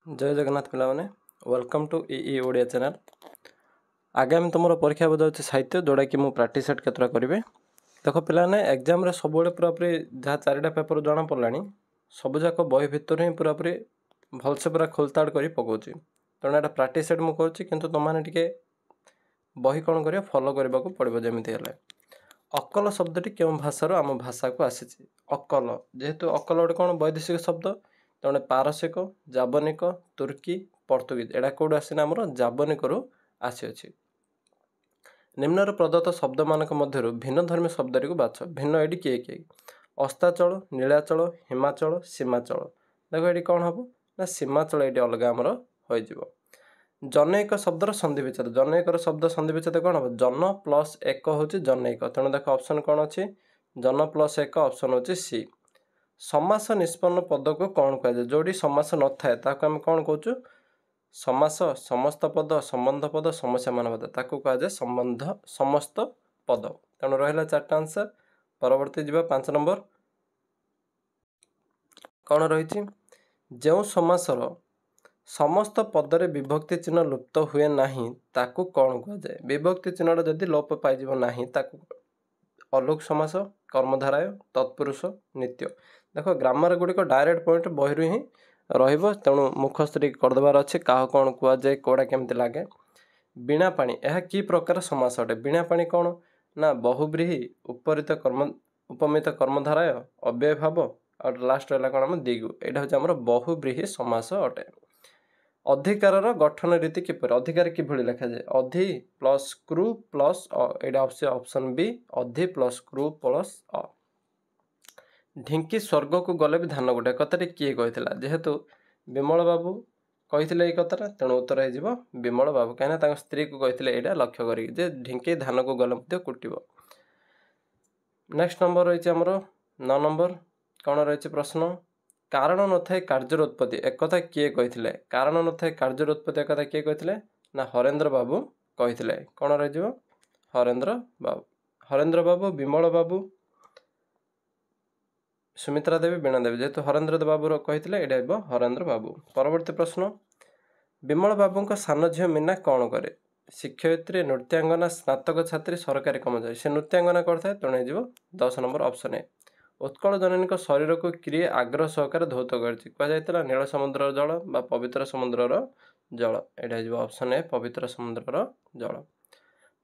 जय जगन्नाथ पिलाने welcome to ई ओडिया चैनल। आगे आम तुम परीक्षा बजाऊँ साहित्य जोड़ा कि प्राक्टिस सेट केतटा करेंगे। देख पाने एग्जाम सब पूरापूरी जहाँ चारिटा पेपर जना पड़ा सबूक बही भितर ही पूरापूरी भलसे पूरा खोलताड़ कर पकाऊँच तेणु यहाँ प्राक्टिस सेट मुझे कि तुमने बही कौन कर फॉलो करने को पड़ो। जमी अकल शब्दटी क्यों भाषार आम भाषा को आसी अकल जेहेतु अकल गोटे कौन वैदेशिक शब्द तेणु पारसिक जाबनिक तुर्की पर्तुगीज एटा कौट आसीना आमर जाबनिक आसी। निम्नर प्रदत्त शब्द मानक मध्यरु भिन्न धर्मी शब्द को बाछ। भिन्न एटी किए किए अस्ताचल नीलाचल हिमाचल सीमाचल। देखो ये कौन हम ना सीमाचल ये अलग आमर हो। जनैक शब्दर सन्धि विच्छेद जनैकर शब्द सन्धि विच्छेद कौन हम जन प्लस एक हूँ जनैक तेणु देख ऑप्शन कौन अच्छी जन प्लस एक ऑप्शन हूँ सी। समास निष्पन्न पद को कौन कह जोड़ी समास न थाए ताको आम कौन कहूँ समास समस्त पद संबंध पद समस्या मान पद ताको कह संबंध समस्त पद। तेणु रहा चार्टा आंसर। परवर्ती जीवा 5 नंबर कौन रही जो समासर समस्त पदरे विभक्ति चिन्ह लुप्त हुए नहीं ताकू कौन कह जाए। विभक्ति चिन्ह जदि लोप पाइब नहीं ताकू अलोक समास कर्मधाराय तत्पुरुष नित्य। देख ग्रामर गुड़िक डायरेक्ट पॉइंट बही ही तेणु मुखस्थ करदेवार अच्छे क्या कौन कहुए कौड़ा केमती लगे। बीणा पाणी यह कि प्रकार समास अटे। बीणा पाणी कौन ना बहुब्रीही उपरित कर्म उपमित कर्मधाराय अव्यय भाव और लास्ट रहा कौन आम दिगु यहाँ हूँ आम बहुब्रीही समास अटे। अधिकार गठन रीति किपर अधिकार किभଳି लिखा जाए अधि प्लस क्रू प्लस यहाँ ऑप्शन बी अधि प्लस क्रू प्लस अ। ढिंकी स्वर्ग को गले भी धान गुटे कथाटी किए कही जेहेतु विमल बाबू कही कथाटा तेणु उत्तर हो विमल बाबू कहीं स्त्री को कही यहाँ लक्ष्य कर ढिंकी धान को गले कुटिब। नेक्स्ट नंबर रही आमर 9 नंबर कौन रही प्रश्न कारण न थाए कार्यर उत्पत्ति एक कथा किए कही कारण न थाए कार्यर उत्पत्ति एक कथा किए कही ना हरेन्द्र बाबू कही कौन रही हरेन्द्र बाबू विमल बाबू सुमित्रा देवी बीणा देवी जेहेतु हरेन्द्र बाबू कही यहाँ हरेन्द्र बाबू। परवर्ती प्रश्न विमल बाबू सान झील मीना कौन करे शिक्षयित्री नृत्यांगना स्नातक छात्री सरकारी कर्मचारी से नृत्यांगना करता तेणु हो 10 नंबर ऑप्शन ए। उत्कल जननी शरीर को किए आग्रह सहकार धौत कर नील समुद्र जल बा पवित्र समुद्र जल यहाँ हो ऑप्शन ए पवित्र समुद्र जल।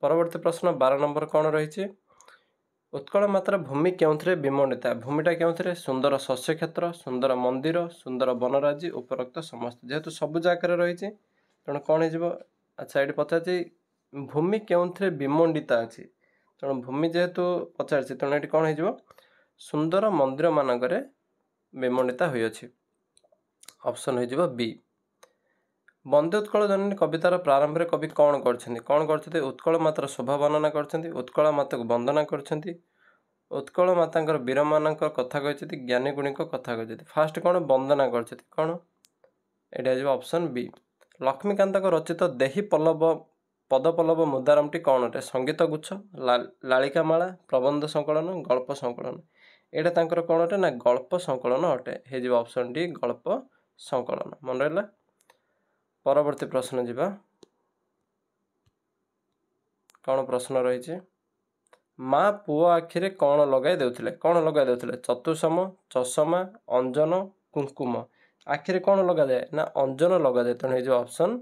परवर्ती प्रश्न 12 नंबर कौन रही उत्कल मात्रा भूमि क्यों विमंडिता भूमिटा क्यों सुंदर शस्य क्षेत्र सुंदर मंदिर सुंदर वनराजी उपरोक्त समस्त जेहेतु सबुज आकार रही तेणु कौन हो। अच्छा ये पचार भूमि क्यों विमंडिता अच्छी तेणु भूमि जेहेतु पचार तेणु ये कौन हो सुंदर मंदिर मानक विमंडिता हुई ऑप्शन हो बी। बंदे उत्कल जननी कवितार प्रारंभ में कवि कौन कर उत्कल मात्र शोभा वर्णना कर उत्कल माता को वंदना कर उत्कल माता वीर मान कथा कही ज्ञानी गुणी कथा कही फास्ट कौन वंदना कर कौन यहाँ ऑप्शन बी। लक्ष्मीकांत रचित देही पल्लव पद पल्लव मुदारामटी कौन अटे संगीत गुच्छ लालिका माला प्रबंध संकलन गल्प संकलन यहाँ तांकर कौन अटे ना गल्प संकलन अटे हो ऑप्शन डी गल्प संकलन मन रहा। परवर्ती प्रश्न जीवा कौन प्रश्न रही माँ पुओ आखिरे कौन लगाई देउथिले कौन लगाई देउथिले चतुसम चषमा अंजन कुंकुम आखिरे कौन लगा जाए ना अंजन लगा जाए तेणु हो ऑप्शन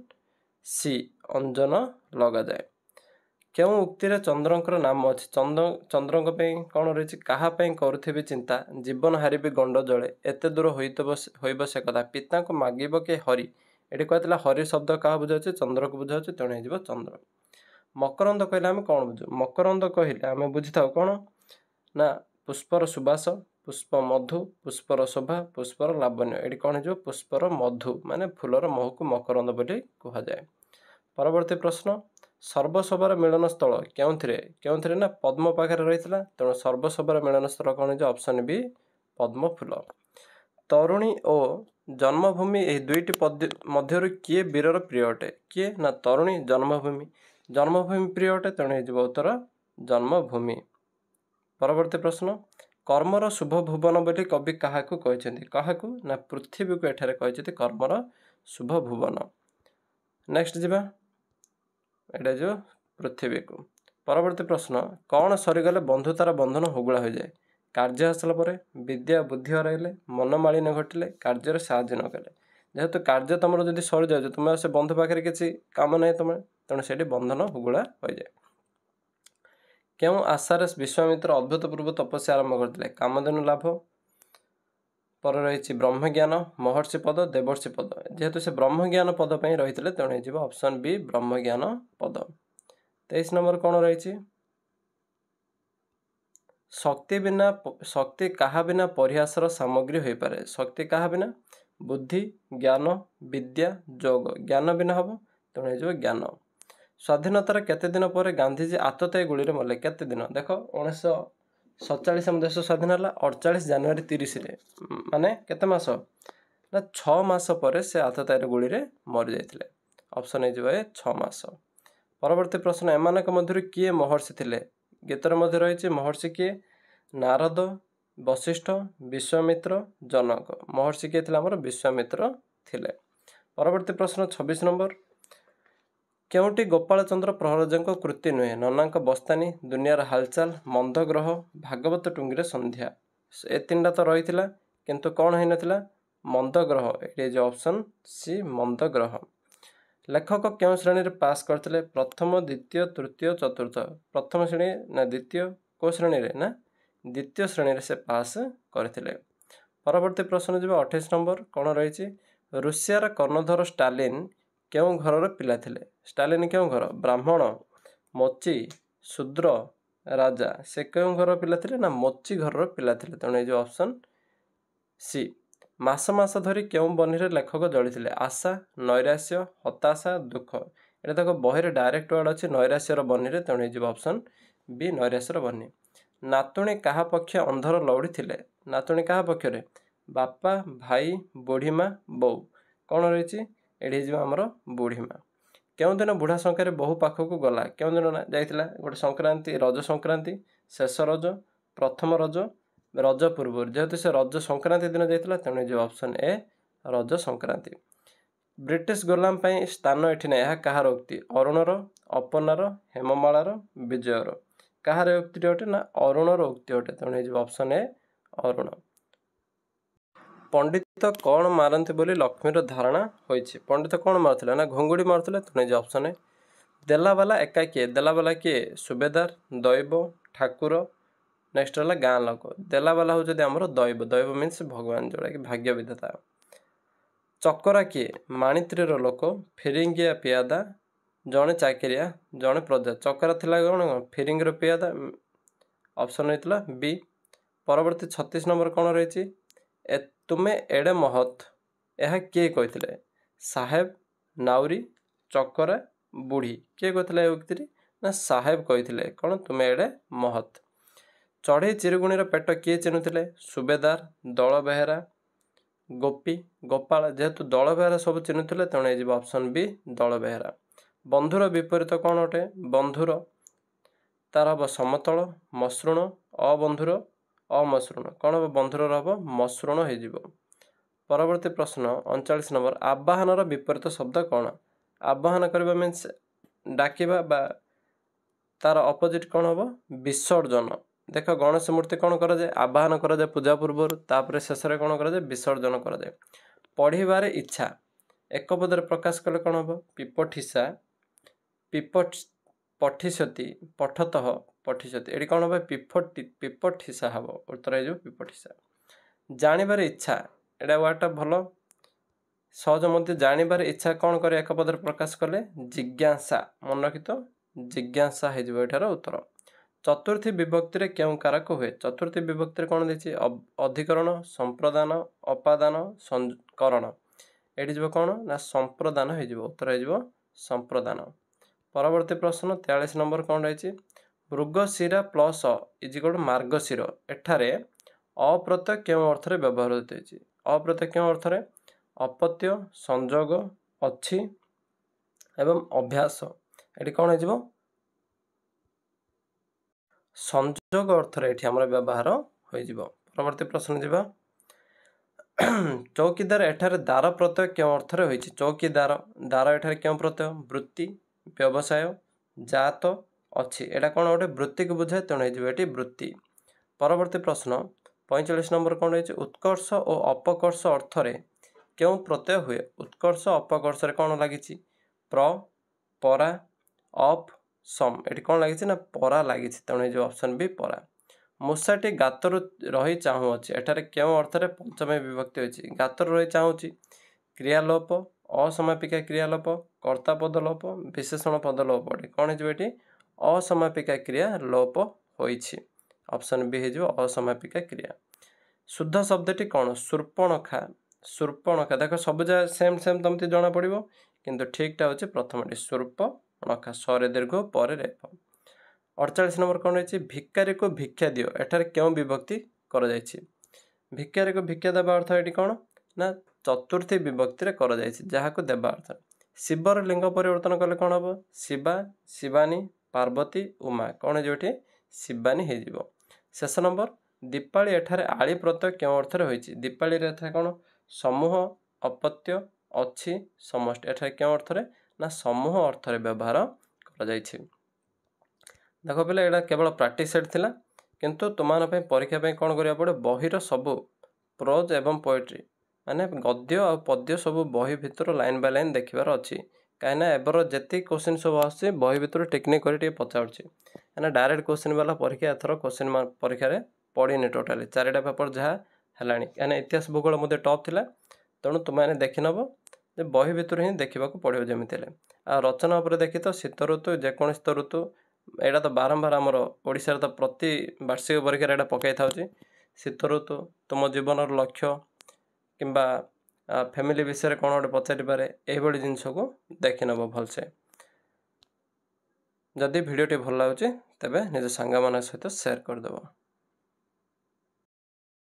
सी अंजन लगा जाए। क्यों उक्ति चंद्रंकर नाम अच्छी चंद्रंक कौन रही क्या करुथिबि चिंता जीवन हारिबि गंड जले एते दूर होइब से कथा पिता को मागिब के हरि ये कहला हरि शब्द क्या बुझाऊँ चंद्र को बुझाऊँ तेणु हो चंद्र। मकरंद कहले आम कौन बुझु मकरंद कहले आम बुझी था कौन ना पुष्पर सुबास पुष्प मधु पुष्पर शोभा पुष्पर लावण्य ये कौन हो पुष्पर मधु माने फूलर महू को मकरंद बोली कहुए। परवर्ती प्रश्न सर्वसभार मिलन स्थल क्यों ना पद्म पाखे रही तेणु सर्वसभार मिलन स्थल कौन हो ऑप्शन बी पद्म फूल। तरुणी और जन्मभूमि यह दुईटी मध्य किए वीरर प्रिय अटे किए ना तरुणी जन्मभूमि प्रिय अटे तेणु हो उत्तर जन्मभूमि। परवर्ती प्रश्न कर्मर शुभ भुवन बोली कवि क्या कहते क्या ना पृथ्वी को एठारे कही कर्मर शुभ भुवन। नेक्स्ट जीवा एटा जो पृथ्वी को। परवर्ती प्रश्न कौन सरीगले बंधुतार बंधन हुगुला हो जाए? कार्य हासिल पर, विद्या बुद्धि हराइले, मनमालिन्य घटिले, कार्य साहाय्य न कले। जेहेतु कार्य तुम जब सरी जाए तुम से बंधु पाखे किसी कम ना तुम तेणु से बंधन हुगुला हो जाए। क्यों आशार विश्वामित्र अद्भुतपूर्व तपस्या आरंभ करते? कामधेनु लाभ पर रही ब्रह्मज्ञान, महर्षि पद, देवर्षि पद। जेहेतु से ब्रह्मज्ञान पद पर रही है तेणु ऑप्शन बी ब्रह्मज्ञान पद। 23 नंबर कौन रही? शक्ति कहा बिना परिहासर सामग्री हो पारे? शक्ति कहा बिना? बुद्धि, ज्ञान, विद्या, जोग। ज्ञान बिना हम तेणु ज्ञान। स्वाधीनतार केते दिन पर गांधीजी आततायी गुड़ी मरले? केते दिन? देख 1947 हम देश स्वाधीन है 48 जनवरी 30 माने केते मास ना 6 मास पर से आततायी गुड़ी मरी जाते। ऑप्शन हो 6 मास। परवर्ती प्रश्न एमानक मध्य किए महर्षि थिले? गीतर मध्य रही महर्षि किए? नारद, वशिष्ठ, विश्वामित्र, जनक। महर्षि किए थे? आमर विश्वामित्र थिले। परवर्ती प्रश्न 26 नंबर केउटी गोपाल चंद्र प्रहरज कृति नुहे? ननाक बस्तानी, दुनियार हालचाल, मंद ग्रह, भागवत टुंगीर संध्या। ए 3टा तो रही किंतु कौन है नथिला? मंद ग्रह। ये जो ऑप्शन सी मंद ग्रह। लेखक क्यों श्रेणी पास करते? प्रथम, द्वितीय, तृतीय, चतुर्थ। प्रथम श्रेणी ना द्वितीय को श्रेणी रे ना द्वितीय श्रेणी से पास करते। परवर्ती प्रश्न जी 28 नंबर कौन रही? रूसियार कर्णधर स्टालिन क्यों घर पिला थिले? स्टालिन क्यों घर? ब्राह्मण, मोची, शूद्र, राजा। से क्यों घर पिला थिले? ना मोची घर पिला थिले। तेणु ये ऑप्शन सी। मास मास धरी क्यों बनी लेखक जड़ी? आशा, नैराश्य, हताशा, दुख। ये देखो बही डायरेक्ट वर्ड अच्छी नैराश्यर बनी तेणु ये ऑप्शन बी नैराश्यर बनी। नातुणी क्या पक्ष अंधर लौड़ी थिले? नातुणी क्या पक्ष? बापा, भाई, बुढ़ीमा, बो। कौन रही? ये आमर बुढ़ीमा। क्यों दिन बुढ़ा संख्यार बहु पाखक गला? क्यों दिन ना जाइला? गोटे संक्रांति, रज संक्रांति, शेष रज, प्रथम रज, रज पूर्व। जेहेतु से रज संक्रांति दिन जाइला तेणु जो ऑप्शन ए रज संक्रांति। ब्रिटिश गोलाम पर स्थान एठी ना यह कहार उक्ति? अरुणर, अपनार, हेममालार, विजयर। कहार उक्ति अटे? ना अरुणर उक्ति अटे। तेणु जो ऑप्शन ए अरुण। पंडित कौन मारती बोली लक्ष्मीर धारणा होइछि? पंडित कौन मारुले? ना घुंगुड़ी मारुले। तेणु जो ऑप्शन ए देलावाला एका किए? देलावाला किए? सुबेदार, दैव, ठाकुर। नेक्स्ट है गाँ लोक। देलावाला हूँ आमर दैव। दैव मीन्स भगवान जोड़ा कि भाग्य विधाता। चकरा किए? माणित्रीर लोक, फिरिंगिया पियादा, जड़े चाकिरिया, जड़े प्रजा। चकरा थिला कौन? फिरिंगर पियादा। ऑप्शन होता बी। परवर्ती 36 नंबर कौन रही? तुमे एडे महत यह किए कहते? साहेब, नाउरी, चकरा, बुढ़ी। किए कहते उक्ति? ना साहेब कहते कौन? तुमे एडे महत। चढ़ई चिरुगुणीर पेट किए चिन्हुले? सुबेदार, दल बेहेरा, गोपी, गोपाल। जेहेतु दल बेहेरा सब चिन्हुले तेणु ये ऑप्शन बी दल बेहेरा। बंधुर विपरीत कौन अटे? बंधुर तार हम समतल, मसृण, अबंधुर, अमसृण। कौन हम? बंधुर हम मसृण हो। परवर्ती प्रश्न 39 नंबर आवाहनर विपरीत शब्द कौन? आवाहन करबा मीन्स डाकिबा बा तार अपोजिट कौन हम? विसर्जन। देख गणेश मूर्ति कौन कराए? आवाहन कराए पूजा पूर्व, तापर शेष में कौन कराए? विसर्जन कराए। पढ़िबार इच्छा एक पदर प्रकाश कले कौन हम? पिपठिसा, पठिष्यति, पठतः, पठिष्यति। ये कौन हम? पिपठिसा हम। उत्तर हो पिपठिसा। जानिबार इच्छा एटा वार्डटा भल सहज मध्य। जानिबार इच्छा कौन करे? एक पदर प्रकाश कले जिज्ञासा। मन रखी तो जिज्ञासा हो उत्तर। चतुर्थी विभक्ति क्यों कारक हुए? चतुर्थी विभक्ति कौन देखिए? अधिकरण, संप्रदान, अपादान, करण। ये कौन? ना संप्रदान हो। उत्तर हो संप्रदान। परवर्ती प्रश्न 43 नंबर कौन रही? मृगशिरा प्लस इजिकल मार्गशिर। एठारे अप्रत्यय क्यों अर्थ व्यवहार होती? अप्रत्यय क्यों अर्थ? अपत्य, संजोग, अच्छी एवं अभ्यास। ये कौन हो? संजोग अर्थ ये व्यवहार हो। परवर्ती प्रश्न जावा ଚୌକିଦାର ଏଠାରେ ଦାର ପ୍ରତ୍ୟୟ କେଉଁ ଅର୍ଥରେ ହୋଇଛି? ଚୌକିଦାର ଦାର ଏଠାରେ କେଉଁ ପ୍ରତ୍ୟୟ? ବୃତ୍ତି, ବ୍ୟବସାୟ, ଜାତ, ଅଛି। ଏଇଟା କ'ଣ ଗୋଟେ ବୃତ୍ତିକୁ ବୁଝାଏ, ତେଣୁ ହେଇଯିବ ଏଠି ବୃତ୍ତି। ପରବର୍ତ୍ତୀ ପ୍ରଶ୍ନ 45 ନମ୍ବର କ'ଣ ହେଇଛି? ଉତ୍କର୍ଷ ଓ ଅପକର୍ଷ ଅର୍ଥରେ କେଉଁ ପ୍ରତ୍ୟୟ ହୁଏ? ଉତ୍କର୍ଷ ଅପକର୍ଷରେ କ'ଣ ଲାଗିଛି? ପ୍ର, ପରା, ଅପ୍, ସମ୍। ଏଠି କ'ଣ ଲାଗିଛି ନା ପରା ଲାଗିଛି, ତେଣୁ ହେଇଯିବ ଅପସନ୍ ବି ପରା। ମୂଷାଟି ଗାତରୁ ରହି ଚାହୁଁଅଛି, ଏଠାରେ କେଉଁ ଅର୍ଥରେ ପଞ୍ଚମୀ ବିଭକ୍ତି ହୋଇଛି? ଗାତରୁ ରହି ଚାହୁଁଛି, କ୍ରିୟାଲୋପ, ଅସମାପିକା କ୍ରିୟାଲୋପ, କର୍ତ୍ତା ପଦ ଲୋପ, ବିଶେଷଣ ପଦ ଲୋପ। ଏଠି କ'ଣ ହେଇଯିବ? ଏଠି ଅସମାପିକା କ୍ରିୟା ଲୋପ ହୋଇଛି। ଅପସନ୍ ବି ହେଇଯିବ ଅସମାପିକା କ୍ରିୟା। ଶୁଦ୍ଧ ଶବ୍ଦଟି କ'ଣ? ଶୂର୍ପଣଖା। ଶୂର୍ପଣଖା, ଦେଖ ସବୁ ଯାକ ସେମ୍ ସେମ୍ ତମକୁ ଜଣାପଡ଼ିବ, କିନ୍ତୁ ଠିକ୍ଟା ହେଉଛି ପ୍ରଥମଟି ଶୂର୍ପଣଖା, ସରେ ଦୀର୍ଘ ପରେ ରେଫ। 48 ନମ୍ବର କ'ଣ ହେଇଛି? ଭିକାରୀକୁ ଭିକ୍ଷା ଦିଅ, ଏଠାରେ କେଉଁ ବିଭକ୍ତି କରାଯାଇଛି? ଭିକାରୀକୁ ଭିକ୍ଷା ଦେବା ଅର୍ଥ ଏଠି କ'ଣ ନା ଚତୁର୍ଥୀ ବିଭକ୍ତିରେ କରାଯାଇଛି, ଯାହାକୁ ଦେବା ଅର୍ଥ। ଶିବର ଲିଙ୍ଗ ପରିବର୍ତ୍ତନ କଲେ କ'ଣ ହେବ? ଶିବା, ଶିବାନୀ, ପାର୍ବତୀ, ଉମା। କ'ଣ ହେଇଯିବ ଏଠି? ଶିବାନୀ ହେଇଯିବ। ଶେଷ ନମ୍ବର, ଦୀପାଳି ଏଠାରେ ଆଳି ପ୍ରତ୍ୟୟ କେଉଁ ଅର୍ଥରେ ହୋଇଛି? ଦୀପାଳିରେ ଏଠାରେ କ'ଣ? ସମୂହ, ଅପତ୍ୟ, ଅଛି, ସମଷ୍ଟି। ଏଠାରେ କେଉଁ ଅର୍ଥରେ ନା ସମୂହ ଅର୍ଥରେ ବ୍ୟବହାର କରାଯାଇଛି। ଦେଖ ପିଲା, ଏଇଟା କେବଳ ପ୍ରାକ୍ଟିସ୍ ସେଟ୍ ଥିଲା, କିନ୍ତୁ ତୁମମାନଙ୍କ ପାଇଁ ପରୀକ୍ଷା ପାଇଁ କ'ଣ କରିବାକୁ ପଡ଼ିବ? ବହିର ସବୁ ପ୍ରୋଜ୍ ଏବଂ ପୋଏଟ୍ରି ମାନେ ଗଦ୍ୟ ଆଉ ପଦ୍ୟ ସବୁ ବହି ଭିତରୁ ଲାଇନ୍ ବାଇ ଲାଇନ୍ ଦେଖିବାର ଅଛି। କାହିଁକିନା ଏବେର ଯେତିକି କୋଶ୍ଚିନ୍ ସବୁ ଆସୁଛି ବହି ଭିତରୁ ଟେକ୍ନିକ୍ କରି ଟିକେ ପଚାରୁଛି, କାହିଁକିନା ଡାଇରେକ୍ଟ କୋଶ୍ଚିନ୍ ବାଲା ପରୀକ୍ଷା ଏଥର କୋଶ୍ଚିନ୍ ପରୀକ୍ଷାରେ ପଡ଼ିନି ଟୋଟାଲି, 4ଟା ପେପର୍ ଯାହା ହେଲାଣି। କାହିଁକିନା ଇତିହାସ ଭୂଗୋଳ ମଧ୍ୟ ଟପ୍ ଥିଲା, ତେଣୁ ତୁମେମାନେ ଦେଖିନେବ ଯେ ବହି ଭିତରୁ ହିଁ ଦେଖିବାକୁ ପଡ଼ିବ ଯେମିତି ହେଲେ। ଆଉ ରଚନା ଉପରେ ଦେଖି ତ ଶୀତ ଋତୁ, ଯେକୌଣସି ଶୀତ ଋତୁ, ଏଇଟା ତ ବାରମ୍ବାର ଆମର ଓଡ଼ିଶାରେ ତ ପ୍ରତି ବାର୍ଷିକ ପରୀକ୍ଷାରେ ଏଇଟା ପକାଇ ଥାଉଛି। ଶୀତ ଋତୁ, ତୁମ ଜୀବନର ଲକ୍ଷ୍ୟ କିମ୍ବା ଫ୍ୟାମିଲି ବିଷୟରେ କ'ଣ ଗୋଟେ ପଚାରିପାରେ, ଏହିଭଳି ଜିନିଷକୁ ଦେଖିନେବ ଭଲସେ। ଯଦି ଭିଡ଼ିଓଟି ଭଲ ଲାଗୁଛି ତେବେ ନିଜ ସାଙ୍ଗମାନଙ୍କ ସହିତ ସେୟାର କରିଦେବ।